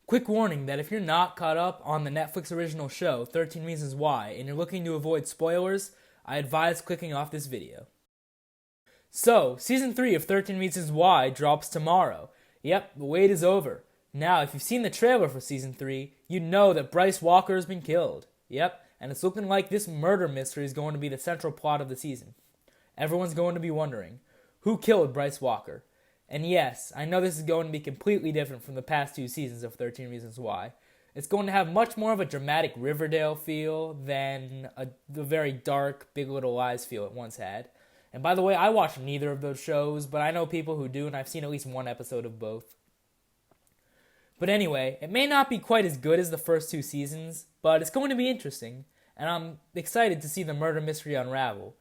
Quick warning that if you're not caught up on the Netflix original show, 13 Reasons Why, and you're looking to avoid spoilers, I advise clicking off this video. So, Season 3 of 13 Reasons Why drops tomorrow. Yep, the wait is over. Now, if you've seen the trailer for Season 3, you know that Bryce Walker has been killed. Yep, and it's looking like this murder mystery is going to be the central plot of the season. Everyone's going to be wondering, who killed Bryce Walker? And yes, I know this is going to be completely different from the past two seasons of 13 Reasons Why. It's going to have much more of a dramatic Riverdale feel than the very dark Big Little Lies feel it once had. And by the way, I watched neither of those shows, but I know people who do, and I've seen at least one episode of both. But anyway, it may not be quite as good as the first two seasons, but it's going to be interesting, and I'm excited to see the murder mystery unravel.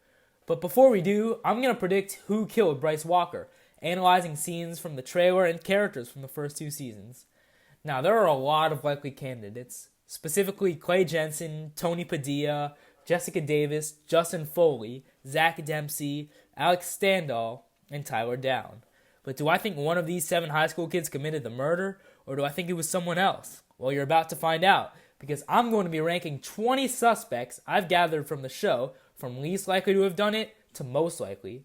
But before we do, I'm going to predict who killed Bryce Walker, analyzing scenes from the trailer and characters from the first two seasons. Now, there are a lot of likely candidates, specifically Clay Jensen, Tony Padilla, Jessica Davis, Justin Foley, Zach Dempsey, Alex Standall, and Tyler Down. But do I think one of these 7 high school kids committed the murder, or do I think it was someone else? Well, you're about to find out, because I'm going to be ranking 20 suspects I've gathered from the show, from least likely to have done it to most likely.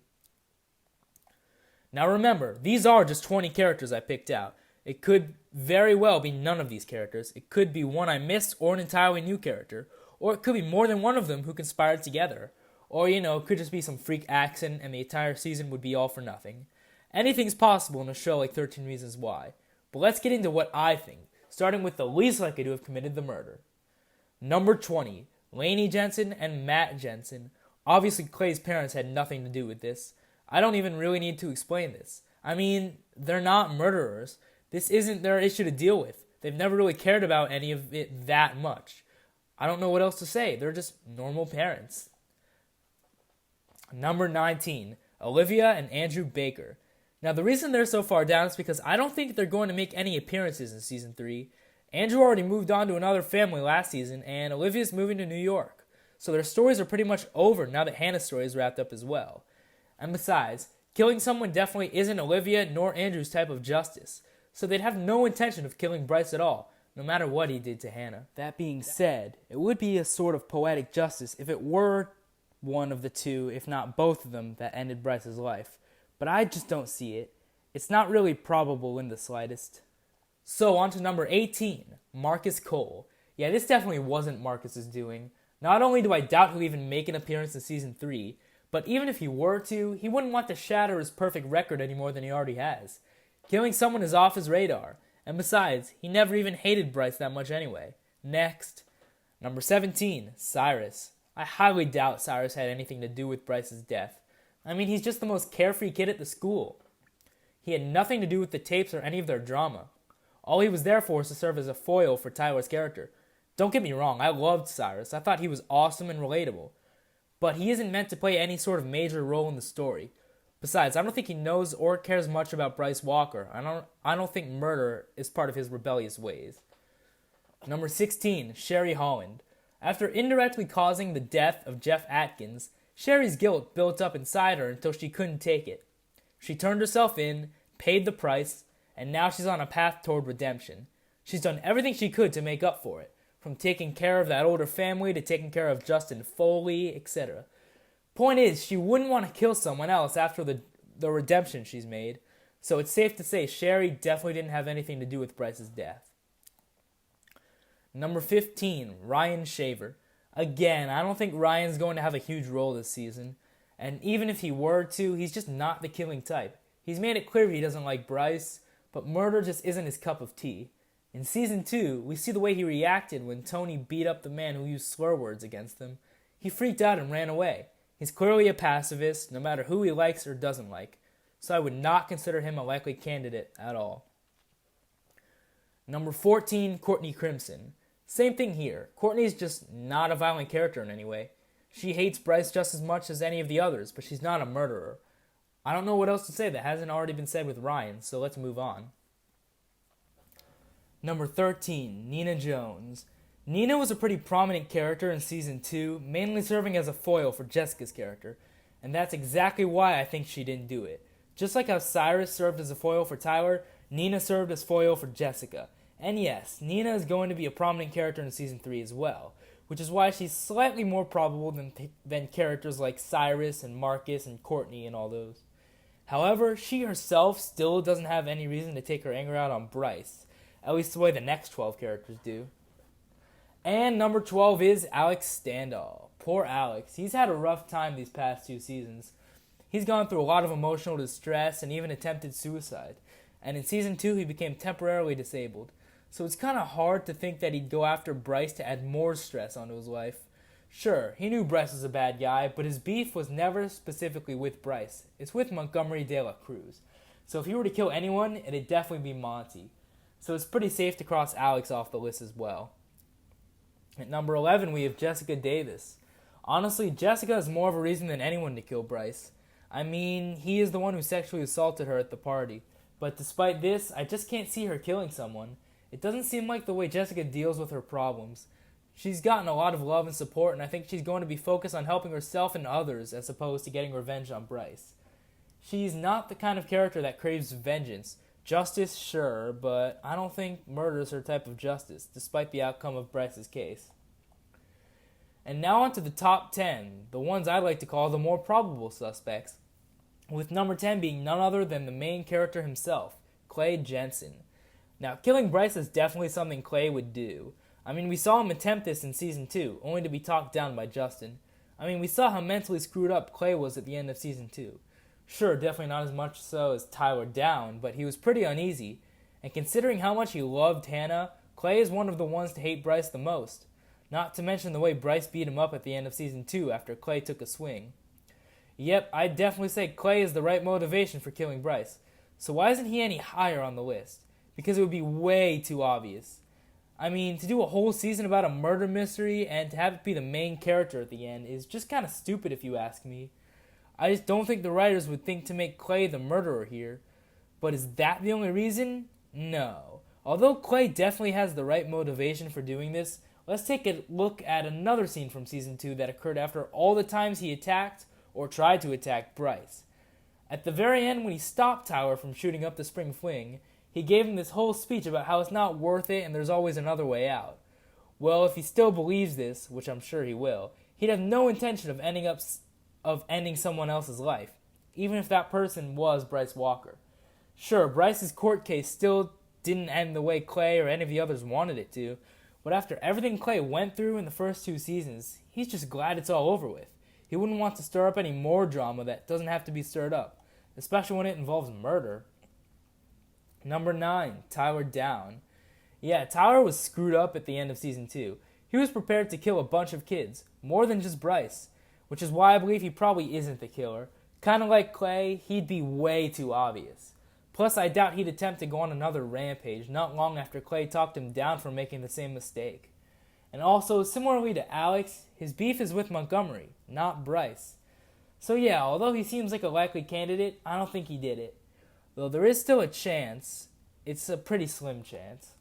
Now remember, these are just 20 characters I picked out. It could very well be none of these characters. It could be one I missed or an entirely new character. Or it could be more than one of them who conspired together. Or, it could just be some freak accident and the entire season would be all for nothing. Anything's possible in a show like 13 Reasons Why. But let's get into what I think, starting with the least likely to have committed the murder. Number 20, Lainey Jensen and Matt Jensen. Obviously, Clay's parents had nothing to do with this. I don't even really need to explain this. I mean, they're not murderers. This isn't their issue to deal with. They've never really cared about any of it that much. I don't know what else to say. They're just normal parents. Number 19, Olivia and Andrew Baker. Now, the reason they're so far down is because I don't think they're going to make any appearances in Season 3. Andrew already moved on to another family last season, and Olivia's moving to New York. So their stories are pretty much over now that Hannah's story is wrapped up as well. And besides, killing someone definitely isn't Olivia nor Andrew's type of justice. So they'd have no intention of killing Bryce at all, no matter what he did to Hannah. That being said, it would be a sort of poetic justice if it were one of the two, if not both of them, that ended Bryce's life. But I just don't see it. It's not really probable in the slightest. So on to number 18, Marcus Cole. Yeah, this definitely wasn't Marcus's doing. Not only do I doubt he'll even make an appearance in Season 3, but even if he were to, he wouldn't want to shatter his perfect record any more than he already has. Killing someone is off his radar. And besides, he never even hated Bryce that much anyway. Next. Number 17, Cyrus. I highly doubt Cyrus had anything to do with Bryce's death. I mean, he's just the most carefree kid at the school. He had nothing to do with the tapes or any of their drama. All he was there for was to serve as a foil for Tyler's character. Don't get me wrong, I loved Cyrus. I thought he was awesome and relatable. But he isn't meant to play any sort of major role in the story. Besides, I don't think he knows or cares much about Bryce Walker. I don't think murder is part of his rebellious ways. Number 16, Sherry Holland. After indirectly causing the death of Jeff Atkins, Sherry's guilt built up inside her until she couldn't take it. She turned herself in, paid the price, and now she's on a path toward redemption. She's done everything she could to make up for it, from taking care of that older family to taking care of Justin Foley, etc. Point is, she wouldn't want to kill someone else after the redemption she's made, so it's safe to say Sherry definitely didn't have anything to do with Bryce's death. Number 15, Ryan Shaver. Again, I don't think Ryan's going to have a huge role this season, and even if he were to, he's just not the killing type. He's made it clear he doesn't like Bryce, but murder just isn't his cup of tea. In Season 2, we see the way he reacted when Tony beat up the man who used slur words against him. He freaked out and ran away. He's clearly a pacifist, no matter who he likes or doesn't like, so I would not consider him a likely candidate at all. Number 14, Courtney Crimson. Same thing here. Courtney's just not a violent character in any way. She hates Bryce just as much as any of the others, but she's not a murderer. I don't know what else to say that hasn't already been said with Ryan, so let's move on. Number 13, Nina Jones. Nina was a pretty prominent character in Season 2, mainly serving as a foil for Jessica's character, and that's exactly why I think she didn't do it. Just like how Cyrus served as a foil for Tyler, Nina served as foil for Jessica, And yes, Nina is going to be a prominent character in Season 3 as well, which is why she's slightly more probable than characters like Cyrus and Marcus and Courtney and all those. However, she herself still doesn't have any reason to take her anger out on Bryce, at least the way the next 12 characters do. And number 12 is Alex Standall. Poor Alex. He's had a rough time these past 2 seasons. He's gone through a lot of emotional distress and even attempted suicide. And in Season 2, he became temporarily disabled. So it's kind of hard to think that he'd go after Bryce to add more stress onto his life. Sure, he knew Bryce was a bad guy, but his beef was never specifically with Bryce. It's with Montgomery de la Cruz. So if he were to kill anyone, it'd definitely be Monty. So it's pretty safe to cross Alex off the list as well. At number 11, we have Jessica Davis. Honestly, Jessica has more of a reason than anyone to kill Bryce. I mean, he is the one who sexually assaulted her at the party. But despite this, I just can't see her killing someone. It doesn't seem like the way Jessica deals with her problems. She's gotten a lot of love and support, and I think she's going to be focused on helping herself and others as opposed to getting revenge on Bryce. She's not the kind of character that craves vengeance. Justice, sure, but I don't think murder is her type of justice, despite the outcome of Bryce's case. And now on to the top 10, the ones I'd like to call the more probable suspects, with number 10 being none other than the main character himself, Clay Jensen. Now, killing Bryce is definitely something Clay would do. I mean, we saw him attempt this in Season 2, only to be talked down by Justin. I mean, we saw how mentally screwed up Clay was at the end of Season 2. Sure, definitely not as much so as Tyler Down, but he was pretty uneasy. And considering how much he loved Hannah, Clay is one of the ones to hate Bryce the most. Not to mention the way Bryce beat him up at the end of Season 2 after Clay took a swing. Yep, I'd definitely say Clay is the right motivation for killing Bryce. So why isn't he any higher on the list? Because it would be way too obvious. I mean, to do a whole season about a murder mystery and to have it be the main character at the end is just kind of stupid if you ask me. I just don't think the writers would think to make Clay the murderer here. But is that the only reason? No. Although Clay definitely has the right motivation for doing this, let's take a look at another scene from Season 2 that occurred after all the times he attacked or tried to attack Bryce. At the very end, when he stopped Tyler from shooting up the spring fling, he gave him this whole speech about how it's not worth it and there's always another way out. Well, if he still believes this, which I'm sure he will, he'd have no intention of ending someone else's life, even if that person was Bryce Walker. Sure, Bryce's court case still didn't end the way Clay or any of the others wanted it to, but after everything Clay went through in the first 2 seasons, he's just glad it's all over with. He wouldn't want to stir up any more drama that doesn't have to be stirred up, especially when it involves murder. Number 9, Tyler Down. Yeah, Tyler was screwed up at the end of Season 2. He was prepared to kill a bunch of kids, more than just Bryce, which is why I believe he probably isn't the killer. Kind of like Clay, he'd be way too obvious. Plus, I doubt he'd attempt to go on another rampage not long after Clay talked him down for making the same mistake. And also, similarly to Alex, his beef is with Montgomery, not Bryce. So yeah, although he seems like a likely candidate, I don't think he did it. Though there is still a chance, it's a pretty slim chance.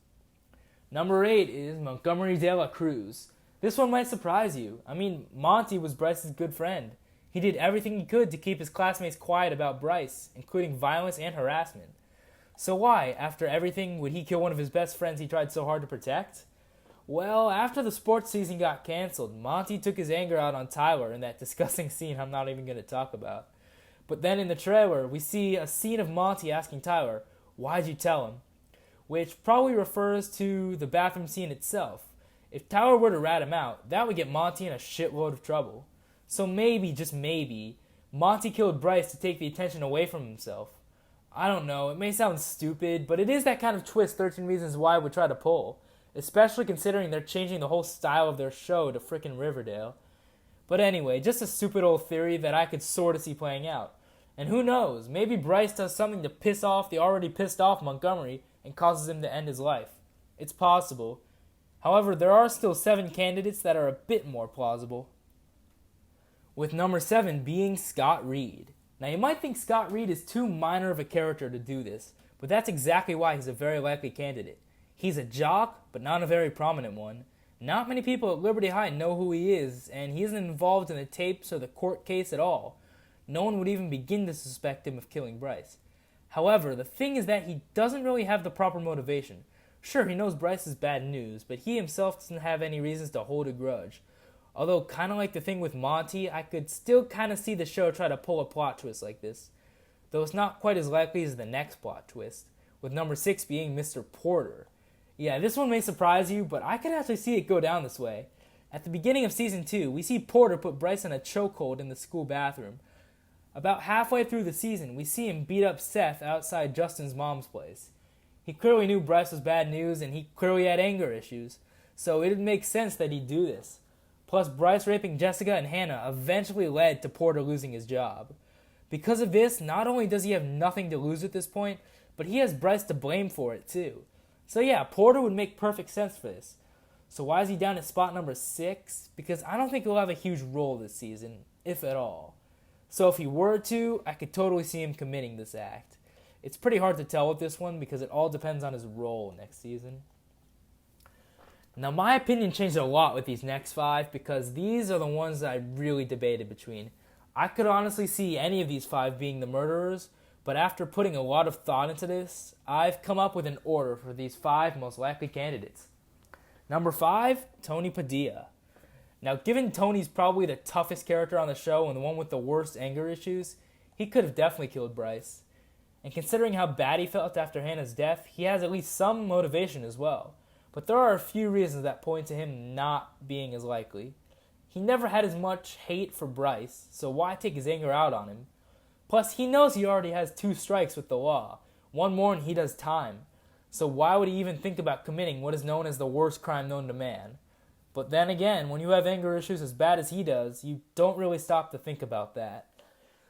Number 8 is Montgomery de la Cruz. This one might surprise you. I mean, Monty was Bryce's good friend. He did everything he could to keep his classmates quiet about Bryce, including violence and harassment. So why, after everything, would he kill one of his best friends he tried so hard to protect? Well, after the sports season got canceled, Monty took his anger out on Tyler in that disgusting scene I'm not even going to talk about. But then in the trailer, we see a scene of Monty asking Tyler, "Why'd you tell him?" Which probably refers to the bathroom scene itself. If Tyler were to rat him out, that would get Monty in a shitload of trouble. So maybe, just maybe, Monty killed Bryce to take the attention away from himself. I don't know, it may sound stupid, but it is that kind of twist 13 Reasons Why would try to pull. Especially considering they're changing the whole style of their show to frickin' Riverdale. But anyway, just a stupid old theory that I could sorta see playing out. And who knows, maybe Bryce does something to piss off the already pissed off Montgomery and causes him to end his life. It's possible. However, there are still 7 candidates that are a bit more plausible. With number 7 being Scott Reed. Now you might think Scott Reed is too minor of a character to do this, but that's exactly why he's a very likely candidate. He's a jock, but not a very prominent one. Not many people at Liberty High know who he is, and he isn't involved in the tapes or the court case at all. No one would even begin to suspect him of killing Bryce. However, the thing is that he doesn't really have the proper motivation. Sure, he knows Bryce is bad news, but he himself doesn't have any reasons to hold a grudge. Although, kind of like the thing with Monty, I could still kind of see the show try to pull a plot twist like this. Though it's not quite as likely as the next plot twist, with number 6 being Mr. Porter. Yeah, this one may surprise you, but I could actually see it go down this way. At the beginning of season 2, we see Porter put Bryce in a chokehold in the school bathroom. About halfway through the season, we see him beat up Seth outside Justin's mom's place. He clearly knew Bryce was bad news, and he clearly had anger issues, so it would make sense that he'd do this. Plus, Bryce raping Jessica and Hannah eventually led to Porter losing his job. Because of this, not only does he have nothing to lose at this point, but he has Bryce to blame for it too. So yeah, Porter would make perfect sense for this. So why is he down at spot number 6? Because I don't think he'll have a huge role this season, if at all. So if he were to, I could totally see him committing this act. It's pretty hard to tell with this one because it all depends on his role next season. Now my opinion changed a lot with these next 5 because these are the ones that I really debated between. I could honestly see any of these 5 being the murderers, but after putting a lot of thought into this, I've come up with an order for these 5 most likely candidates. Number 5, Tony Padilla. Now, given Tony's probably the toughest character on the show and the one with the worst anger issues, he could have definitely killed Bryce. And considering how bad he felt after Hannah's death, he has at least some motivation as well. But there are a few reasons that point to him not being as likely. He never had as much hate for Bryce, so why take his anger out on him? Plus, he knows he already has 2 strikes with the law. One more and he does time. So why would he even think about committing what is known as the worst crime known to man? But then again, when you have anger issues as bad as he does, you don't really stop to think about that.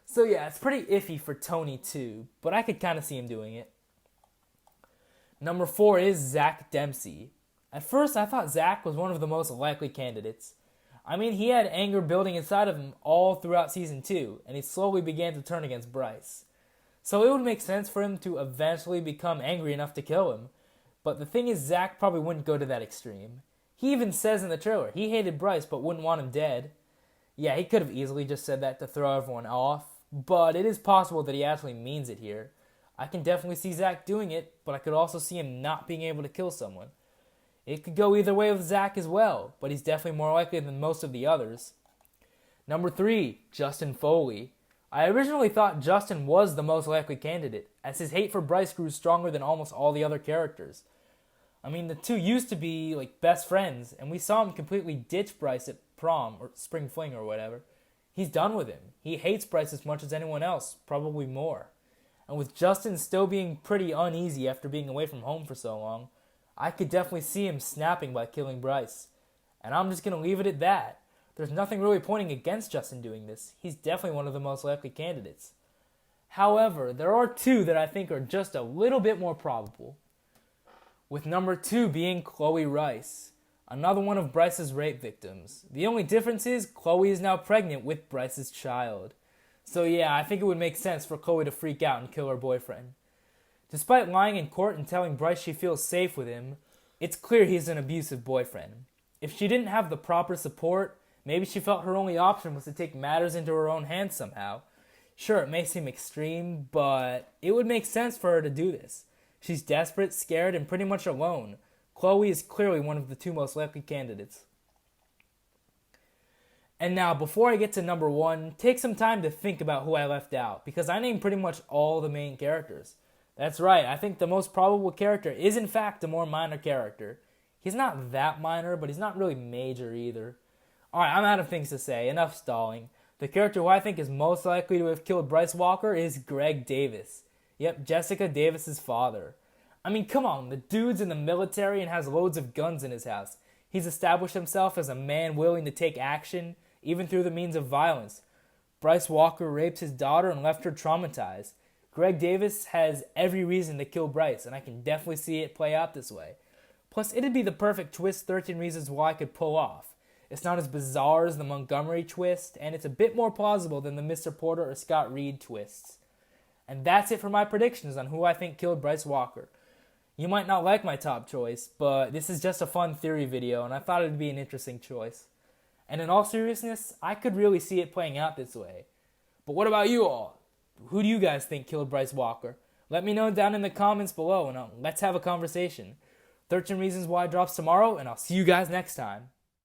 So yeah, it's pretty iffy for Tony too, but I could kind of see him doing it. Number 4 is Zach Dempsey. At first, I thought Zach was one of the most likely candidates. I mean, he had anger building inside of him all throughout season 2, and he slowly began to turn against Bryce. So it would make sense for him to eventually become angry enough to kill him. But the thing is, Zach probably wouldn't go to that extreme. He even says in the trailer he hated Bryce but wouldn't want him dead. Yeah, he could have easily just said that to throw everyone off, but it is possible that he actually means it here. I can definitely see Zach doing it, but I could also see him not being able to kill someone. It could go either way with Zach as well, but he's definitely more likely than most of the others. Number 3, Justin Foley. I originally thought Justin was the most likely candidate, as his hate for Bryce grew stronger than almost all the other characters. I mean, the two used to be like best friends, and we saw him completely ditch Bryce at prom or spring fling or whatever. He's done with him. He hates Bryce as much as anyone else, probably more. And with Justin still being pretty uneasy after being away from home for so long, I could definitely see him snapping by killing Bryce. And I'm just going to leave it at that. There's nothing really pointing against Justin doing this. He's definitely one of the most likely candidates. However, there are 2 that I think are just a little bit more probable. With number 2 being Chloe Rice, another one of Bryce's rape victims. The only difference is Chloe is now pregnant with Bryce's child. So yeah, I think it would make sense for Chloe to freak out and kill her boyfriend. Despite lying in court and telling Bryce she feels safe with him, it's clear he's an abusive boyfriend. If she didn't have the proper support, maybe she felt her only option was to take matters into her own hands somehow. Sure, it may seem extreme, but it would make sense for her to do this. She's desperate, scared, and pretty much alone. Chloe is clearly one of the 2 most likely candidates. And now, before I get to number 1, take some time to think about who I left out, because I named pretty much all the main characters. That's right, I think the most probable character is in fact a more minor character. He's not that minor, but he's not really major either. Alright, I'm out of things to say, enough stalling. The character who I think is most likely to have killed Bryce Walker is Greg Davis. Yep, Jessica Davis's father. I mean, come on, the dude's in the military and has loads of guns in his house. He's established himself as a man willing to take action, even through the means of violence. Bryce Walker raped his daughter and left her traumatized. Greg Davis has every reason to kill Bryce, and I can definitely see it play out this way. Plus, it'd be the perfect twist 13 Reasons Why could pull off. It's not as bizarre as the Montgomery twist, and it's a bit more plausible than the Mr. Porter or Scott Reed twists. And that's it for my predictions on who I think killed Bryce Walker. You might not like my top choice, but this is just a fun theory video, and I thought it'd be an interesting choice. And in all seriousness, I could really see it playing out this way. But what about you all? Who do you guys think killed Bryce Walker? Let me know down in the comments below, and let's have a conversation. 13 Reasons Why drops tomorrow, and I'll see you guys next time.